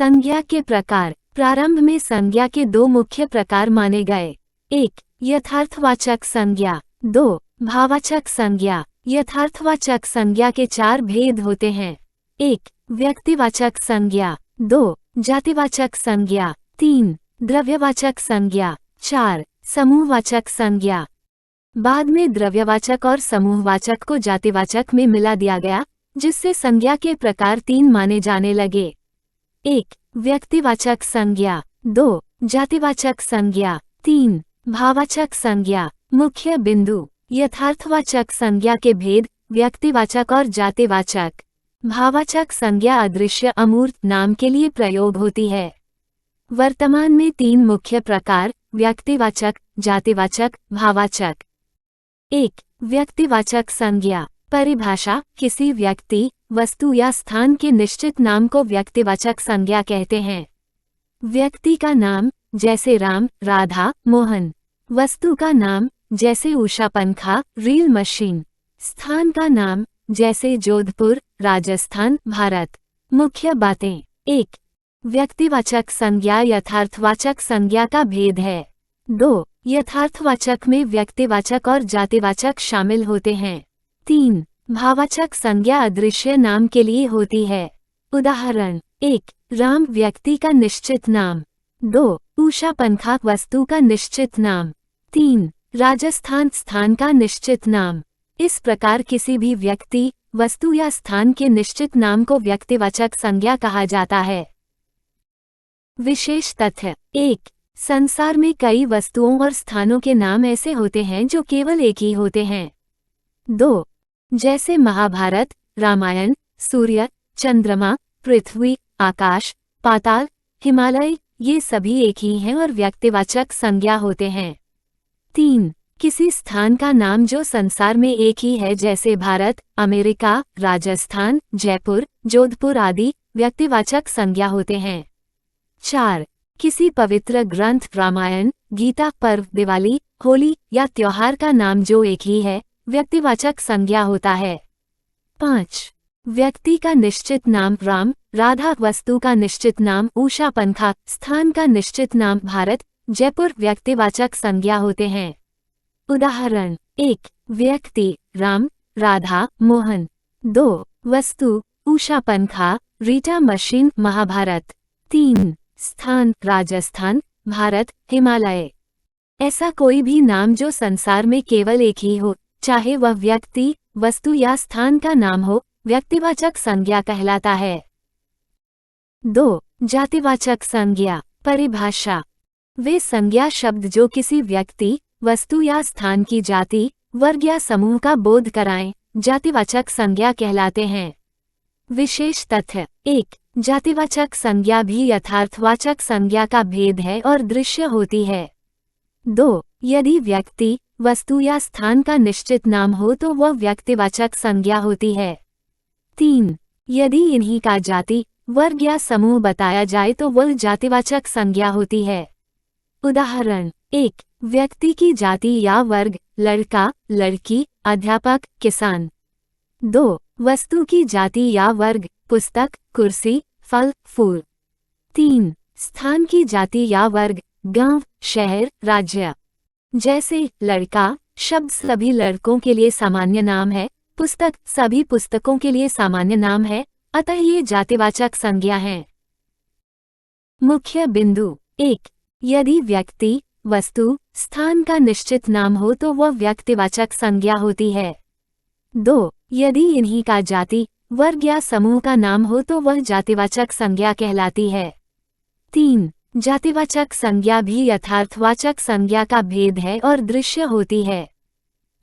संज्ञा के प्रकार। प्रारंभ में संज्ञा के दो मुख्य प्रकार माने गए। 1. यथार्थवाचक संज्ञा। 2. भाववाचक संज्ञा। यथार्थवाचक संज्ञा के 4 भेद होते हैं। 1. व्यक्तिवाचक संज्ञा। 2. जातिवाचक संज्ञा। 3. द्रव्यवाचक संज्ञा। 4. समूहवाचक संज्ञा। बाद में द्रव्यवाचक और समूहवाचक को जातिवाचक में मिला दिया गया, जिससे संज्ञा के प्रकार 3 माने जाने लगे। 1. व्यक्तिवाचक संज्ञा। 2. जातिवाचक संज्ञा। 3. भाववाचक संज्ञा। मुख्य बिंदु। यथार्थवाचक संज्ञा के भेद। व्यक्तिवाचक और जातिवाचक। भाववाचक संज्ञा अदृश्य अमूर्त नाम के लिए प्रयोग होती है। वर्तमान में 3 मुख्य प्रकार व्यक्तिवाचक, जातिवाचक, भाववाचक। 1. व्यक्तिवाचक संज्ञा। परिभाषा। किसी व्यक्ति, वस्तु या स्थान के निश्चित नाम को व्यक्तिवाचक संज्ञा कहते हैं। व्यक्ति का नाम जैसे राम, राधा, मोहन। वस्तु का नाम जैसे उषा पंखा, रील मशीन। स्थान का नाम जैसे जोधपुर, राजस्थान, भारत। मुख्य बातें। 1. व्यक्तिवाचक संज्ञा यथार्थवाचक संज्ञा का भेद है। 2. यथार्थवाचक में व्यक्तिवाचक और जातिवाचक शामिल होते हैं। 3. भाववाचक संज्ञा अदृश्य नाम के लिए होती है। उदाहरण। 1. राम व्यक्ति का निश्चित नाम। 2. उषा पंखा वस्तु का निश्चित नाम। 3. राजस्थान स्थान का निश्चित नाम। इस प्रकार किसी भी व्यक्ति, वस्तु या स्थान के निश्चित नाम को व्यक्तिवाचक संज्ञा कहा जाता है। विशेष तथ्य। 1. संसार में कई वस्तुओं और स्थानों के नाम ऐसे होते हैं जो केवल एक ही होते हैं। 2. जैसे महाभारत, रामायण, सूर्य, चंद्रमा, पृथ्वी, आकाश, पाताल, हिमालय, ये सभी एक ही हैं और व्यक्तिवाचक संज्ञा होते हैं। 3. किसी स्थान का नाम जो संसार में एक ही है जैसे भारत, अमेरिका, राजस्थान, जयपुर, जोधपुर आदि, व्यक्तिवाचक संज्ञा होते हैं। 4. किसी पवित्र ग्रंथ रामायण, गीता, पर्व, दिवाली, होली या त्योहार का नाम जो एक ही है, व्यक्तिवाचक संज्ञा होता है। 5. व्यक्ति का निश्चित नाम राम, राधा, वस्तु का निश्चित नाम उषा पंखा, स्थान का निश्चित नाम भारत, जयपुर, व्यक्तिवाचक संज्ञा होते हैं। उदाहरण। 1. व्यक्ति राम, राधा, मोहन। 2. वस्तु उषा पंखा, रीटा मशीन, महाभारत। 3. स्थान राजस्थान, भारत, हिमालय। ऐसा कोई भी नाम जो संसार में केवल एक ही हो, चाहे वह व्यक्ति, वस्तु या स्थान का नाम हो, व्यक्तिवाचक संज्ञा कहलाता है। 2. जातिवाचक संज्ञा। परिभाषा। वे संज्ञा शब्द जो किसी व्यक्ति, वस्तु या स्थान की जाति, वर्ग या समूह का बोध कराएं, जातिवाचक संज्ञा कहलाते हैं। विशेष तथ्य। 1. जातिवाचक संज्ञा भी यथार्थवाचक संज्ञा का भेद है और दृश्य होती है। 2. यदि व्यक्ति, वस्तु या स्थान का निश्चित नाम हो तो वह व्यक्तिवाचक संज्ञा होती है। 3. यदि इन्हीं का जाति, वर्ग या समूह बताया जाए तो वह जातिवाचक संज्ञा होती है। उदाहरण। 1. व्यक्ति की जाति या वर्ग लड़का, लड़की, अध्यापक, किसान। 2. वस्तु की जाति या वर्ग पुस्तक, कुर्सी, फल, फूल। 3. स्थान की जाति या वर्ग गांव, शहर, राज्य। जैसे लड़का शब्द सभी लड़कों के लिए सामान्य नाम है, पुस्तक सभी पुस्तकों के लिए सामान्य नाम है, अतः ये जातिवाचक संज्ञा हैं। मुख्य बिंदु। 1. यदि व्यक्ति, वस्तु, स्थान का निश्चित नाम हो तो वह व्यक्तिवाचक संज्ञा होती है। 2. यदि इन्हीं का जाति, वर्ग या समूह का नाम हो तो वह जातिवाचक संज्ञा कहलाती है। 3. जातिवाचक संज्ञा भी यथार्थवाचक संज्ञा का भेद है और दृश्य होती है।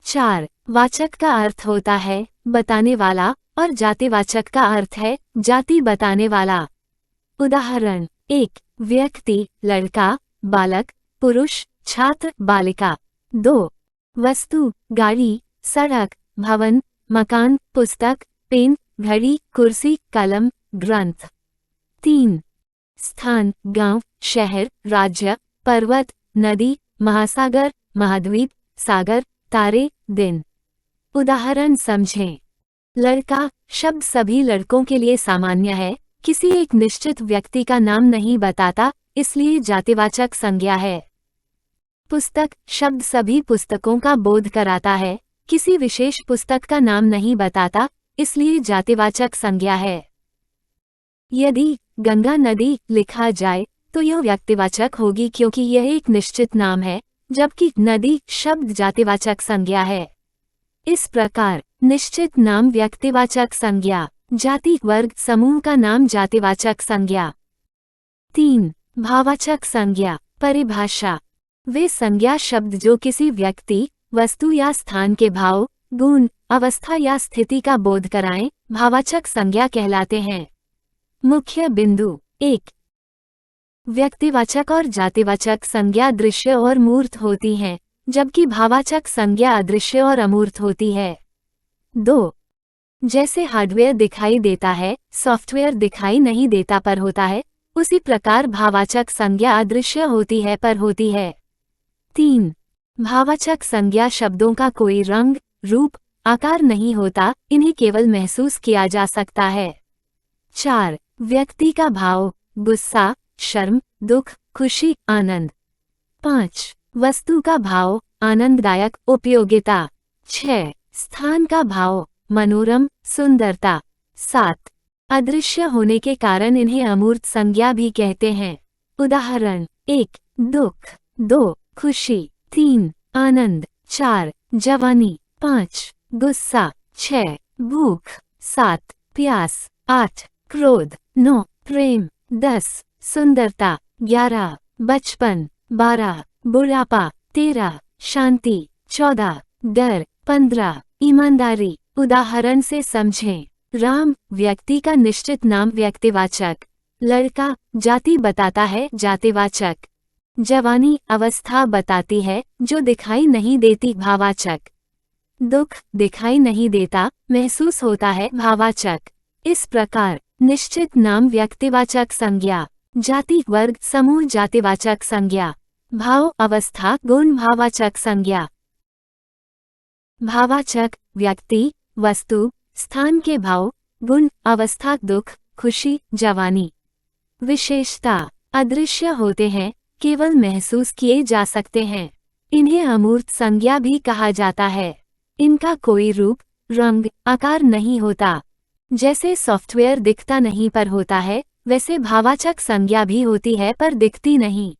4. वाचक का अर्थ होता है बताने वाला और जातिवाचक का अर्थ है जाति बताने वाला। उदाहरण। 1. व्यक्ति लड़का, बालक, पुरुष, छात्र, बालिका। 2. वस्तु गाड़ी, सड़क, भवन, मकान, पुस्तक, पेन, घड़ी, कुर्सी, कलम, ग्रंथ। 3. स्थान गांव, शहर, राज्य, पर्वत, नदी, महासागर, महाद्वीप, सागर, तारे, दिन। उदाहरण समझें। लड़का शब्द सभी लड़कों के लिए सामान्य है, किसी एक निश्चित व्यक्ति का नाम नहीं बताता, इसलिए जातिवाचक संज्ञा है। पुस्तक शब्द सभी पुस्तकों का बोध कराता है, किसी विशेष पुस्तक का नाम नहीं बताता, इसलिए जातिवाचक संज्ञा है। यदि गंगा नदी लिखा जाए तो यह व्यक्तिवाचक होगी क्योंकि यह एक निश्चित नाम है, जबकि नदी शब्द जातिवाचक संज्ञा है। इस प्रकार निश्चित नाम व्यक्तिवाचक संज्ञा, जाति वर्ग समूह का नाम जातिवाचक संज्ञा। 3. भाववाचक संज्ञा। परिभाषा। वे संज्ञा शब्द जो किसी व्यक्ति, वस्तु या स्थान के भाव, गुण, अवस्था या स्थिति का बोध कराएं, भाववाचक संज्ञा कहलाते हैं। मुख्य बिंदु। 1. व्यक्तिवाचक और जातिवाचक संज्ञा दृश्य और मूर्त होती हैं, जबकि भाववाचक संज्ञा अदृश्य और अमूर्त होती है। 2. जैसे हार्डवेयर दिखाई देता है, सॉफ्टवेयर दिखाई नहीं देता पर होता है, उसी प्रकार भाववाचक संज्ञा अदृश्य होती है पर होती है। 3. भाववाचक संज्ञा शब्दों का कोई रंग, रूप, आकार नहीं होता, इन्हें केवल महसूस किया जा सकता है। 4. व्यक्ति का भाव, गुस्सा, शर्म, दुख, खुशी, आनंद। 5. वस्तु का भाव, आनंददायक, उपयोगिता। 6. स्थान का भाव, मनोरम, सुंदरता। 7. अदृश्य होने के कारण इन्हें अमूर्त संज्ञा भी कहते हैं। उदाहरण। 1. दुख। 2. खुशी। 3. आनंद। 4. जवानी। 5. गुस्सा। 6. भूख। 7. प्यास। 8. क्रोध। 9. प्रेम। 10. सुंदरता। 11. बचपन। 12. बुढ़ापा। 13. शांति। 14. डर। 15. ईमानदारी। उदाहरण से समझें। राम व्यक्ति का निश्चित नाम व्यक्तिवाचक। लड़का जाति बताता है जातिवाचक। जवानी अवस्था बताती है जो दिखाई नहीं देती भाववाचक। दुख दिखाई नहीं देता, महसूस होता है भाववाचक। इस प्रकार निश्चित नाम व्यक्तिवाचक संज्ञा, जाति वर्ग समूह जातिवाचक संज्ञा, भाव अवस्था गुण भाववाचक संज्ञा। भाववाचक व्यक्ति, वस्तु, स्थान के भाव, गुण, अवस्था, दुख, खुशी, जवानी। विशेषता अदृश्य होते हैं, केवल महसूस किए जा सकते हैं। इन्हें अमूर्त संज्ञा भी कहा जाता है। इनका कोई रूप, रंग, आकार नहीं होता। जैसे सॉफ्टवेयर दिखता नहीं पर होता है, वैसे भाववाचक संज्ञा भी होती है पर दिखती नहीं।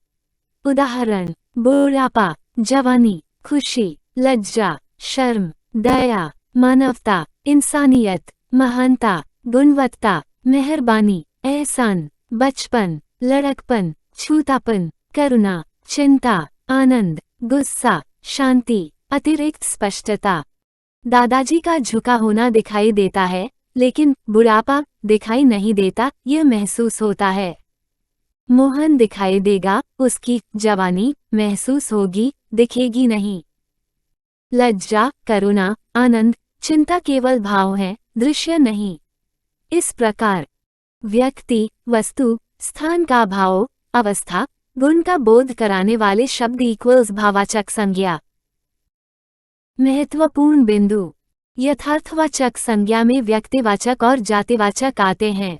उदाहरण। बुढ़ापा, जवानी, खुशी, लज्जा, शर्म, दया, मानवता, इंसानियत, महानता, गुणवत्ता, मेहरबानी, एहसान, बचपन, लड़कपन, छूतापन, करुणा, चिंता, आनंद, गुस्सा, शांति, अतिरिक्त स्पष्टता। दादाजी का झुका होना दिखाई देता है, लेकिन बुढ़ापा दिखाई नहीं देता, यह महसूस होता है। मोहन दिखाई देगा, उसकी जवानी महसूस होगी, दिखेगी नहीं। लज्जा, करुणा, आनंद, चिंता केवल भाव हैं, दृश्य नहीं। इस प्रकार व्यक्ति, वस्तु, स्थान का भाव, अवस्था, गुण का बोध कराने वाले शब्द इक्वल्स भाववाचक संज्ञा। महत्वपूर्ण बिंदु। यथार्थवाचक संज्ञा में व्यक्तिवाचक और जातिवाचक आते हैं।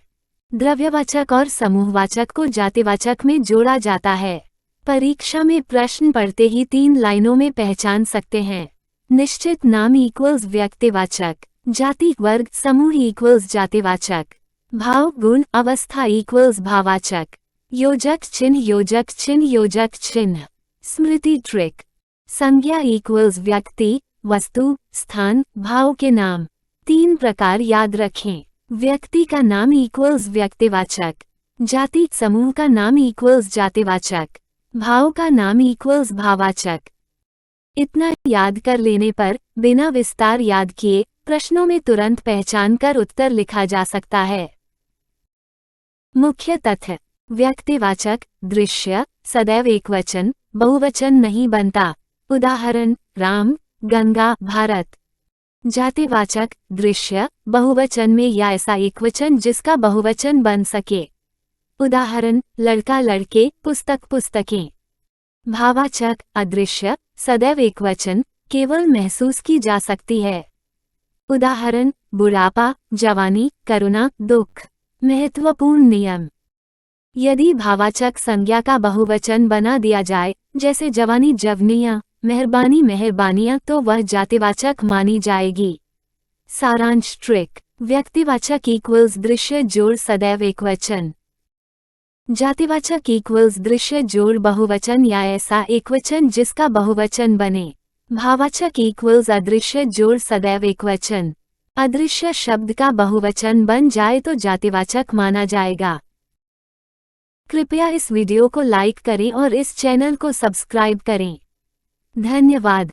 द्रव्यवाचक और समूहवाचक को जातिवाचक में जोड़ा जाता है। परीक्षा में प्रश्न पढ़ते ही 3 लाइनों में पहचान सकते हैं। निश्चित नाम इक्वल्स व्यक्तिवाचक, जाति वर्ग समूह इक्वल्स जातिवाचक, भाव गुण अवस्था इक्वल्स भाववाचक, योजक चिन्ह योजक चिन्ह योजक चिन्ह। स्मृति ट्रिक। संज्ञा इक्वल्स व्यक्ति, वस्तु, स्थान, भाव के नाम। 3 प्रकार याद रखें। व्यक्ति का नाम इक्वल्स व्यक्तिवाचक, जाति समूह का नाम इक्वल्स जातिवाचक, भाव का नाम इक्वल्स भाववाचक। इतना याद कर लेने पर बिना विस्तार याद किए प्रश्नों में तुरंत पहचान कर उत्तर लिखा जा सकता है। मुख्य तथ्य। व्यक्तिवाचक, दृश्य, सदैव एकवचन, बहुवचन नहीं बनता। उदाहरण। राम, गंगा, भारत। जातिवाचक, दृश्य, बहुवचन में या ऐसा एकवचन जिसका बहुवचन बन सके। उदाहरण। लड़का, लड़के, पुस्तक, पुस्तकें। भाववाचक, अदृश्य, सदैव एकवचन, केवल महसूस की जा सकती है। उदाहरण। बुढ़ापा, जवानी, करुणा, दुख। महत्वपूर्ण नियम। यदि भावाचक संज्ञा का बहुवचन बना दिया जाए, जैसे जवानी जवनियाँ, मेहरबानी मेहरबानियाँ, तो वह जातिवाचक मानी जाएगी। सारांश ट्रिक। व्यक्तिवाचक इक्वल्स दृश्य जोड़ सदैव एकवचन। जातिवाचक इक्वल्स दृश्य जोड़ बहुवचन या ऐसा एकवचन जिसका बहुवचन बने। भावाचक इक्वल्स अदृश्य जोड़ सदैव एकवचन। अदृश्य शब्द का बहुवचन बन जाए तो जातिवाचक माना जाएगा। कृपया इस वीडियो को लाइक करें और इस चैनल को सब्सक्राइब करें। धन्यवाद।